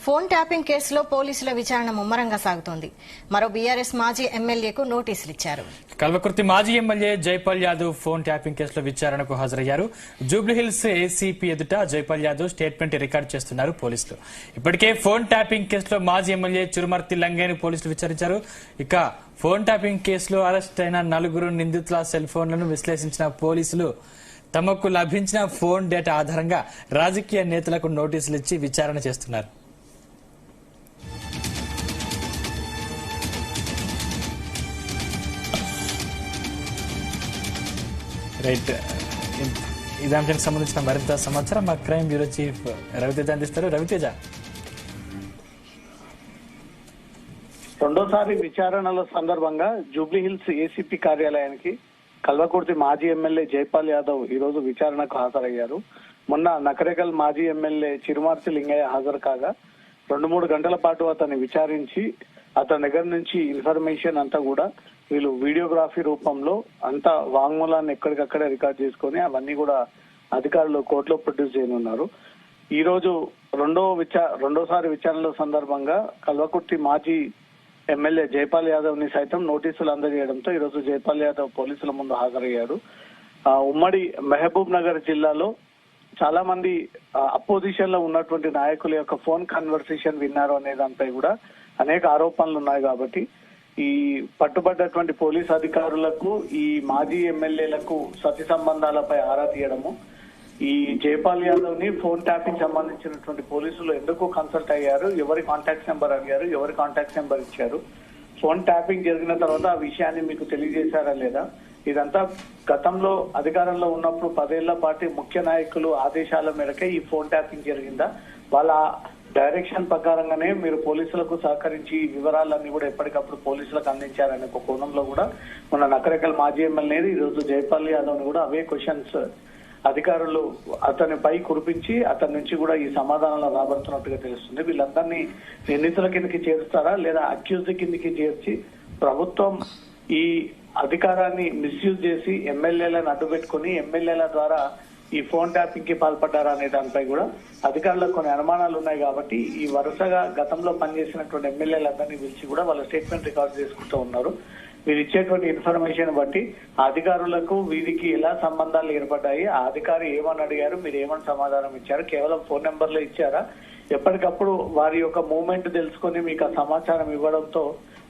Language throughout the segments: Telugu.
ఫోన్ ట్యాపింగ్ కేసులో పోలీసుల విచారణ ముమ్మరంగా సాగుతోంది. మరో బీఆర్ఎస్ మాజీ ఎమ్మెల్యేకు నోటీసులు ఇచ్చారు. కల్వకుర్తి మాజీ MLA Jaipal Yadav phone tapping కేసులో విచారణకు హాజరయ్యారు. జూబ్లీహిల్స్ ఏసీపీ ఎదుట జైపాల్ యాదవ్ స్టేట్మెంట్ రికార్డు చేస్తున్నారు పోలీసులు. ఇప్పటికే ఫోన్ ట్యాపింగ్ కేసులో మాజీ ఎమ్మెల్యే చిరుమర్తి లంగేను పోలీసులు విచారించారు. ఇక ఫోన్ ట్యాపింగ్ కేసులో అరెస్ట్ అయిన 4 నిందితుల సెల్ ఫోన్లను విశ్లేషించిన పోలీసులు తమకు లభించిన ఫోన్ డేటా ఆధారంగా రాజకీయ నేతలకు నోటీసులు ఇచ్చి విచారణ చేస్తున్నారు. రైట్, ఈ దానికి సంబంధించిన మరింత సమాచారం మా క్రైమ్ బ్యూరో చీఫ్ రవితేజ అందిస్తారు. రవితేజ, రెండోసారి విచారణల సందర్భంగా జూబ్లీహిల్స్ ఏసీపీ కార్యాలయానికి కల్వకుర్తి మాజీ ఎమ్మెల్యే జైపాల్ యాదవ్ ఈ రోజు విచారణకు హాజరయ్యారు. మొన్న నకరేకల్ మాజీ ఎమ్మెల్యే చిరుమర్తి లింగయ్య హాజరు కాగా 2-3 గంటల పాటు అతన్ని విచారించి అతని దగ్గర నుంచి ఇన్ఫర్మేషన్ అంతా కూడా వీళ్ళు వీడియోగ్రఫీ రూపంలో అంతా వాంగ్మూలాన్ని ఎక్కడికక్కడే రికార్డ్ చేసుకుని అవన్నీ కూడా అధికారులు కోర్టులో ప్రొడ్యూస్ చేయనున్నారు. ఈ రోజు రెండోసారి విచారణల సందర్భంగా కల్వకుర్తి మాజీ ఎమ్మెల్యే జైపాల్ యాదవ్ ని సైతం నోటీసులు అందజేయడంతో ఈ రోజు జైపాల్ యాదవ్ పోలీసుల ముందు హాజరయ్యారు. ఉమ్మడి మహబూబ్ నగర్ జిల్లాలో చాలా మంది అపోజిషన్ లో ఉన్నటువంటి నాయకుల యొక్క ఫోన్ కన్వర్సేషన్ విన్నారు అనే దానిపై కూడా అనేక ఆరోపణలు ఉన్నాయి. కాబట్టి ఈ పట్టుబడ్డటువంటి పోలీస్ అధికారులకు ఈ మాజీ ఎమ్మెల్యేలకు సతి సంబంధాలపై ఆరా తీయడము, ఈ జైపాల్ యాదవ్ ని ఫోన్ ట్యాపింగ్ సంబంధించినటువంటి పోలీసులు ఎందుకు కన్సల్ట్ అయ్యారు, ఎవరి కాంటాక్ట్ నెంబర్ అడిగారు, ఎవరి కాంటాక్ట్ నెంబర్ ఇచ్చారు, ఫోన్ ట్యాపింగ్ జరిగిన తర్వాత ఆ విషయాన్ని మీకు తెలియజేశారా లేదా, ఇదంతా గతంలో అధికారంలో ఉన్నప్పుడు 10 ఏళ్ల పాటు ముఖ్య నాయకులు ఆదేశాల మేరకే ఈ ఫోన్ ట్యాపింగ్ జరిగిందా, వాళ్ళ డైరెక్షన్ ప్రకారంగానే మీరు పోలీసులకు సహకరించి వివరాలన్నీ కూడా ఎప్పటికప్పుడు పోలీసులకు అందించారనే ఒక కోణంలో కూడా మన నకరేకల్ మాజీ ఎమ్మెల్యే ఈ రోజు జైపాల్ యాదవ్ ని కూడా అవే క్వశ్చన్స్ అధికారులు అతనిపై కురిపించి అతని నుంచి కూడా ఈ సమాధానాలు రాబడుతున్నట్టుగా తెలుస్తుంది. వీళ్ళందరినీ నిందితుల కిందకి చేరుస్తారా లేదా అక్యూజ్ కిందకి చేర్చి ప్రభుత్వం ఈ అధికారాన్ని మిస్యూజ్ చేసి ఎమ్మెల్యేలను అడ్డుపెట్టుకుని ఎమ్మెల్యేల ద్వారా ఈ ఫోన్ ట్యాపింగ్ కి పాల్పడ్డారా అనే దానిపై కూడా అధికారులకు కొన్ని అనుమానాలు ఉన్నాయి. కాబట్టి ఈ వరుసగా గతంలో పనిచేసినటువంటి ఎమ్మెల్యేలందరినీ పిలిచి కూడా వాళ్ళ స్టేట్మెంట్ రికార్డ్ చేసుకుంటూ ఉన్నారు. వీరు ఇచ్చేటువంటి ఇన్ఫర్మేషన్ బట్టి అధికారులకు వీరికి ఎలా సంబంధాలు ఏర్పడ్డాయి, ఆ అధికారి ఏమని అడిగారు, మీరు ఏమని సమాధానం ఇచ్చారు, కేవలం ఫోన్ నెంబర్లో ఇచ్చారా, ఎప్పటికప్పుడు వారి యొక్క మూవ్మెంట్ తెలుసుకుని మీకు ఆ సమాచారం ఇవ్వడంతో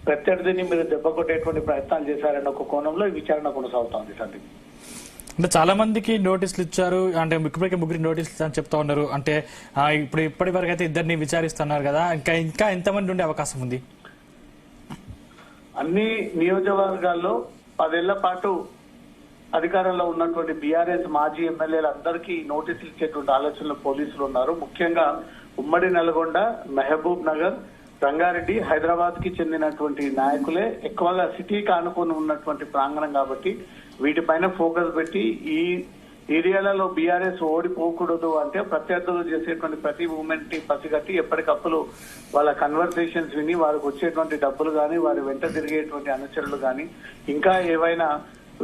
ప్రత్యర్థిని మీరు దెబ్బ కొట్టేటువంటి ప్రయత్నాలు చేశారన్న ఒక కోణంలో ఈ విచారణ కొనసాగుతోంది. సందీప్, అంటే చాలా మందికి నోటీసులు ఇచ్చారు, అంటే ఇప్పటికే 3 నోటీసులు అని చెప్తా ఉన్నారు. అంటే ఇప్పటి వరకు అయితే 2 విచారిస్తున్నారు కదా, ఇంకా ఎంతమంది ఉండే అవకాశం ఉంది? అన్ని నియోజకవర్గాల్లో 10 ఏళ్ల పాటు అధికారంలో ఉన్నటువంటి బీఆర్ఎస్ మాజీ ఎమ్మెల్యేలందరికీ నోటీసులు ఇచ్చేటువంటి ఆలోచనలు పోలీసులు ఉన్నారు. ముఖ్యంగా ఉమ్మడి నల్గొండ, మహబూబ్ నగర్, రంగారెడ్డి, హైదరాబాద్ కి చెందినటువంటి నాయకులే ఎక్కువగా సిటీకి ఆనుకొని ఉన్నటువంటి ప్రాంగణం కాబట్టి వీటిపైన ఫోకస్ పెట్టి ఈ ఏరియాలలో బీఆర్ఎస్ ఓడిపోకూడదు అంటే ప్రత్యర్థులు చేసేటువంటి ప్రతి మూవ్మెంట్ ని పసిగట్టి ఎప్పటికప్పుడు వాళ్ళ కన్వర్సేషన్స్ విని వారికి వచ్చేటువంటి డబ్బులు కానీ వారి వెంట తిరిగేటువంటి అనుచరులు కానీ ఇంకా ఏవైనా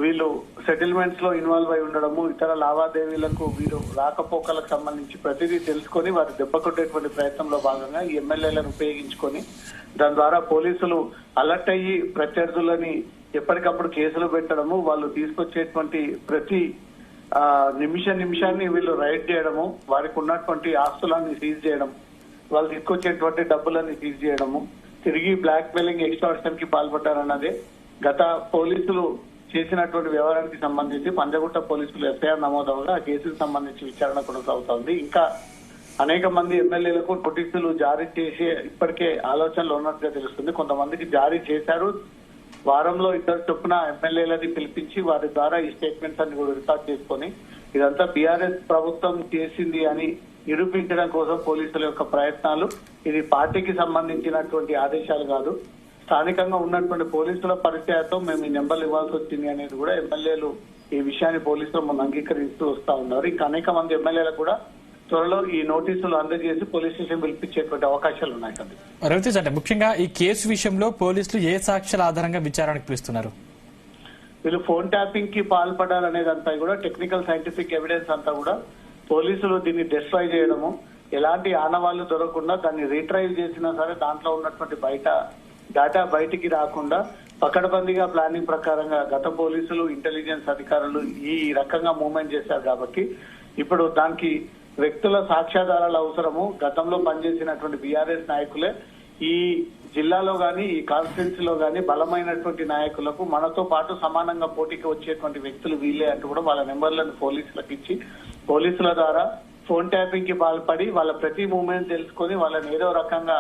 వీళ్ళు సెటిల్మెంట్స్ లో ఇన్వాల్వ్ అయి ఉండడము, ఇతర లావాదేవీలకు వీరు రాకపోకలకు సంబంధించి ప్రతిదీ తెలుసుకొని వారు దెబ్బ కొట్టేటువంటి ప్రయత్నంలో భాగంగా ఈ ఎమ్మెల్యేలను ఉపయోగించుకొని దాని ద్వారా పోలీసులు అలర్ట్ అయ్యి ప్రత్యర్థులని ఎప్పటికప్పుడు కేసులు పెట్టడము, వాళ్ళు తీసుకొచ్చేటువంటి ప్రతి నిమిషాన్ని వీళ్ళు రైడ్ చేయడము, వారికి ఉన్నటువంటి ఆస్తులన్నీ సీజ్ చేయడం, వాళ్ళు తీసుకొచ్చేటువంటి డబ్బులన్నీ సీజ్ చేయడము, తిరిగి బ్లాక్ మెయిలింగ్ ఎక్స్టార్షన్ కి పాల్పడ్డారన్నదే గత పోలీసులు చేసినటువంటి వ్యవహారానికి సంబంధించి పంజగుట్ట పోలీసులు ఎఫ్ఐఆర్ నమోదవగా ఆ కేసుకు సంబంధించి విచారణ కొనసాగుతోంది. ఇంకా అనేక మంది ఎమ్మెల్యేలకు నోటీసులు జారీ చేసే ఇప్పటికే ఆలోచనలు ఉన్నట్టుగా తెలుస్తుంది. కొంతమందికి జారీ చేశారు. వారంలో 2 చొప్పున ఎమ్మెల్యేలని పిలిపించి వారి ద్వారా ఈ స్టేట్మెంట్స్ అన్ని కూడా రికార్డ్ చేసుకొని ఇదంతా బీఆర్ఎస్ ప్రభుత్వం చేసింది అని నిరూపించడం కోసం పోలీసుల యొక్క ప్రయత్నాలు. ఇది పార్టీకి సంబంధించినటువంటి ఆదేశాలు కాదు, స్థానికంగా ఉన్నటువంటి పోలీసుల పరిచయాలతో మేము ఈ నెంబర్లు ఇవ్వాల్సి వచ్చింది అనేది కూడా ఎమ్మెల్యేలు ఈ విషయాన్ని పోలీసులు ముందు అంగీకరిస్తూ వస్తా ఉన్నారు. ఇంకా అనేక మంది ఎమ్మెల్యేలు కూడా త్వరలో ఈ నోటీసులు అందజేసి పోలీస్ స్టేషన్ పిలిపించేటువంటి అవకాశాలు ఉన్నాయి. రవితేజ్, అంటే ముఖ్యంగా ఈ కేసు విషయంలో పోలీసులు ఏ సాక్ష్యాల ఆధారంగా విచారణకు పిలుస్తున్నారు? వీళ్ళు ఫోన్ ట్యాపింగ్ కి పాల్పడాలనే దానిపై కూడా టెక్నికల్ సైంటిఫిక్ ఎవిడెన్స్ అంతా కూడా పోలీసులు దీన్ని డిస్ట్రాయ్ చేయడము, ఎలాంటి ఆనవాళ్లు దొరకకుండా దాన్ని రీట్రైవ్ చేసినా సరే దాంట్లో ఉన్నటువంటి డేటా బయటికి రాకుండా పకడ్బందీగా ప్లానింగ్ ప్రకారంగా గత పోలీసులు ఇంటెలిజెన్స్ అధికారులు ఈ రకంగా మూవ్మెంట్ చేశారు కాబట్టి ఇప్పుడు దానికి వ్యక్తుల సాక్ష్యాధారాల అవసరము. గతంలో పనిచేసినటువంటి బీఆర్ఎస్ నాయకులే ఈ జిల్లాలో గాని ఈ కాన్స్టిట్యున్సీలో గాని బలమైనటువంటి నాయకులకు మనతో పాటు సమానంగా పోటీకి వచ్చేటువంటి వ్యక్తులు వీళ్ళే అంటూ కూడా వాళ్ళ నెంబర్లను పోలీసులకు ఇచ్చి పోలీసుల ద్వారా ఫోన్ ట్యాపింగ్ కి పాల్పడి వాళ్ళ ప్రతి మూమెంట్ తెలుసుకొని వాళ్ళని ఏదో రకంగా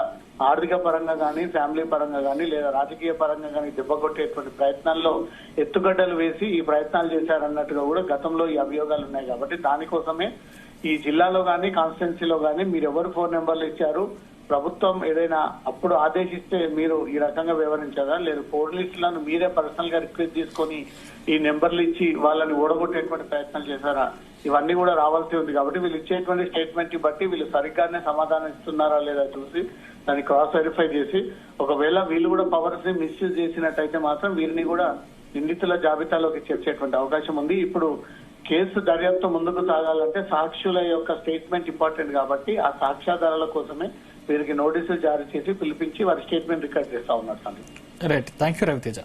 ఆర్థిక పరంగా గానీ ఫ్యామిలీ పరంగా గానీ లేదా రాజకీయ పరంగా గానీ దెబ్బకొట్టేటువంటి ప్రయత్నాల్లో ఎత్తుగడ్డలు వేసి ఈ ప్రయత్నాలు చేశారన్నట్టుగా కూడా గతంలో ఈ అభియోగాలు ఉన్నాయి. కాబట్టి దానికోసమే ఈ జిల్లాలో గానీ కాన్స్టిట్యున్సీలో గానీ మీరు ఎవరు ఫోన్ నెంబర్లు ఇచ్చారు, ప్రభుత్వం ఏదైనా అప్పుడు ఆదేశిస్తే మీరు ఈ రకంగా వివరించారా, లేదు పోలీసులను మీరే పర్సనల్ గా రిక్వెస్ట్ తీసుకొని ఈ నెంబర్లు ఇచ్చి వాళ్ళని ఓడగొట్టేటువంటి ప్రయత్నాలు చేశారా, ఇవన్నీ కూడా రావాల్సి ఉంది. కాబట్టి వీళ్ళు ఇచ్చేటువంటి స్టేట్మెంట్ ని బట్టి వీళ్ళు సరిగ్గానే సమాధానం ఇస్తున్నారా లేదా చూసి దాన్ని క్రాస్ వెరిఫై చేసి ఒకవేళ వీళ్ళు కూడా పవర్స్ ని మిస్యూజ్ చేసినట్టయితే మాత్రం వీరిని కూడా నిందితుల జాబితాలోకి చేర్చేటువంటి అవకాశం ఉంది. ఇప్పుడు కేసు దర్యాప్తు ముందుకు సాగాలంటే సాక్షుల యొక్క స్టేట్మెంట్ ఇంపార్టెంట్ కాబట్టి ఆ సాక్ష్యాధారాల కోసమే వీరికి నోటీసులు జారీ చేసి పిలిపించి వారి స్టేట్మెంట్ రికార్డ్ చేస్తా ఉన్నారు. Right, thank you Raviteja.